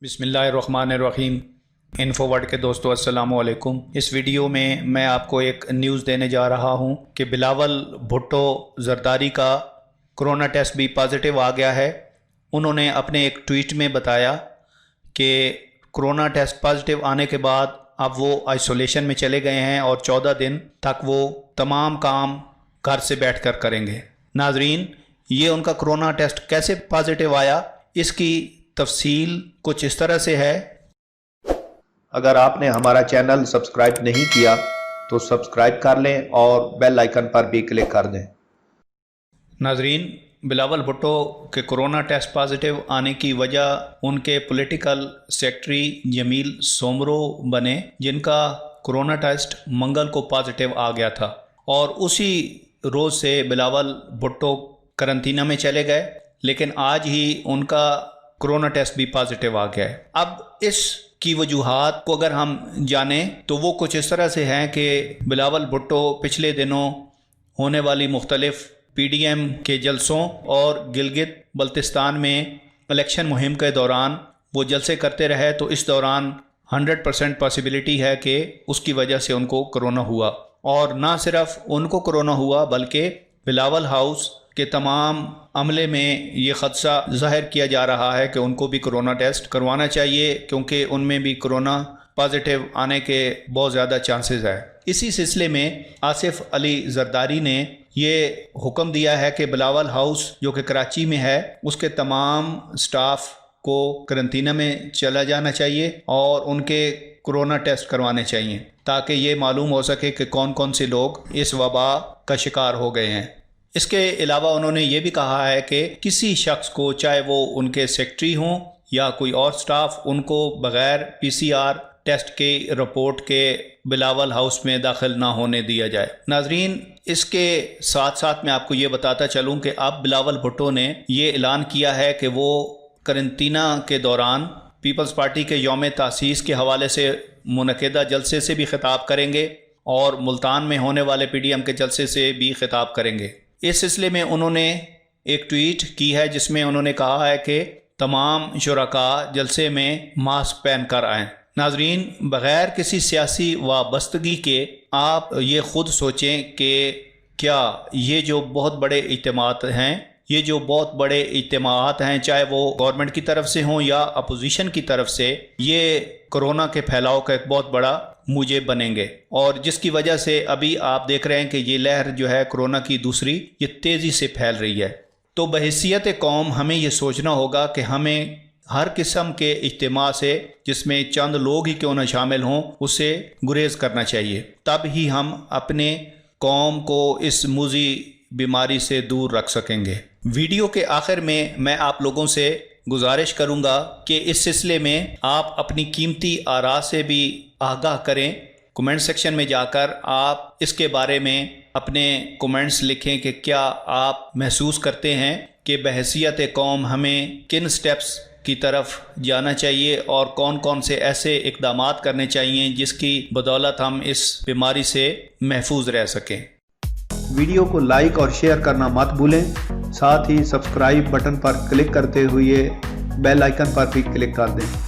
بسم اللہ الرحمن الرحیم۔ انفو ورڈ کے دوستو السلام علیکم۔ اس ویڈیو میں میں آپ کو ایک نیوز دینے جا رہا ہوں کہ بلاول بھٹو زرداری کا کرونا ٹیسٹ بھی پازیٹیو آ گیا ہے۔ انہوں نے اپنے ایک ٹویٹ میں بتایا کہ کرونا ٹیسٹ پازیٹیو آنے کے بعد اب وہ آئسولیشن میں چلے گئے ہیں اور 14 دن تک وہ تمام کام گھر سے بیٹھ کر کریں گے۔ ناظرین، یہ ان کا کرونا ٹیسٹ کیسے پازیٹیو آیا، اس کی تفصیل کچھ اس طرح سے ہے۔ اگر آپ نے ہمارا چینل سبسکرائب نہیں کیا تو سبسکرائب کر لیں اور بیل آئیکن پر بھی کلک کر دیں۔ ناظرین، بلاول بھٹو کے کرونا ٹیسٹ پازیٹیو آنے کی وجہ ان کے پولیٹیکل سیکرٹری جمیل سومرو بنے، جن کا کرونا ٹیسٹ منگل کو پازیٹیو آ گیا تھا، اور اسی روز سے بلاول بھٹو قرنطینہ میں چلے گئے، لیکن آج ہی ان کا کرونا ٹیسٹ بھی پازیٹیو آ گیا ہے۔ اب اس کی وجوہات کو اگر ہم جانیں تو وہ کچھ اس طرح سے ہیں کہ بلاول بھٹو پچھلے دنوں ہونے والی مختلف پی ڈی ایم کے جلسوں اور گلگت بلتستان میں الیکشن مہم کے دوران وہ جلسے کرتے رہے، تو اس دوران 100% پاسبلٹی ہے کہ اس کی وجہ سے ان کو کرونا ہوا۔ اور نہ صرف ان کو کرونا ہوا بلکہ بلاول ہاؤس کہ تمام عملے میں یہ خدشہ ظاہر کیا جا رہا ہے کہ ان کو بھی کرونا ٹیسٹ کروانا چاہیے، کیونکہ ان میں بھی کرونا پازیٹیو آنے کے بہت زیادہ چانسز ہے۔ اسی سلسلے میں آصف علی زرداری نے یہ حکم دیا ہے کہ بلاول ہاؤس جو کہ کراچی میں ہے، اس کے تمام سٹاف کو قرنطینہ میں چلا جانا چاہیے اور ان کے کرونا ٹیسٹ کروانے چاہیے، تاکہ یہ معلوم ہو سکے کہ کون کون سے لوگ اس وبا کا شکار ہو گئے ہیں۔ اس کے علاوہ انہوں نے یہ بھی کہا ہے کہ کسی شخص کو، چاہے وہ ان کے سیکرٹری ہوں یا کوئی اور سٹاف، ان کو بغیر PCR ٹیسٹ کے رپورٹ کے بلاول ہاؤس میں داخل نہ ہونے دیا جائے۔ ناظرین، اس کے ساتھ ساتھ میں آپ کو یہ بتاتا چلوں کہ اب بلاول بھٹو نے یہ اعلان کیا ہے کہ وہ قرنطینہ کے دوران پیپلز پارٹی کے یوم تاسیس کے حوالے سے منعقدہ جلسے سے بھی خطاب کریں گے اور ملتان میں ہونے والے PDM کے جلسے سے بھی خطاب کریں گے۔ اس سلسلے میں انہوں نے ایک ٹویٹ کی ہے جس میں انہوں نے کہا ہے کہ تمام شرکاء جلسے میں ماسک پہن کر آئیں۔ ناظرین، بغیر کسی سیاسی وابستگی کے آپ یہ خود سوچیں کہ کیا یہ جو بہت بڑے اجتماعات ہیں، چاہے وہ گورنمنٹ کی طرف سے ہوں یا اپوزیشن کی طرف سے، یہ کرونا کے پھیلاؤ کا ایک بہت بڑا موجب بنیں گے، اور جس کی وجہ سے ابھی آپ دیکھ رہے ہیں کہ یہ لہر جو ہے کرونا کی دوسری، یہ تیزی سے پھیل رہی ہے۔ تو بحیثیت قوم ہمیں یہ سوچنا ہوگا کہ ہمیں ہر قسم کے اجتماع سے، جس میں چند لوگ ہی کیوں نہ شامل ہوں، اسے گریز کرنا چاہیے، تب ہی ہم اپنے قوم کو اس موذی بیماری سے دور رکھ سکیں گے۔ ویڈیو کے آخر میں آپ لوگوں سے گزارش کروں گا کہ اس سلسلے میں آپ اپنی قیمتی آراء سے بھی آگاہ کریں۔ کمنٹ سیکشن میں جا کر آپ اس کے بارے میں اپنے کمنٹس لکھیں کہ کیا آپ محسوس کرتے ہیں کہ بحیثیت قوم ہمیں کن سٹیپس کی طرف جانا چاہیے اور کون کون سے ایسے اقدامات کرنے چاہیے جس کی بدولت ہم اس بیماری سے محفوظ رہ سکیں۔ ویڈیو کو لائک اور شیئر کرنا مت بھولیں، ساتھ ہی سبسکرائب بٹن پر کلک کرتے ہوئے بیل آئیکن پر بھی کلک کر دیں۔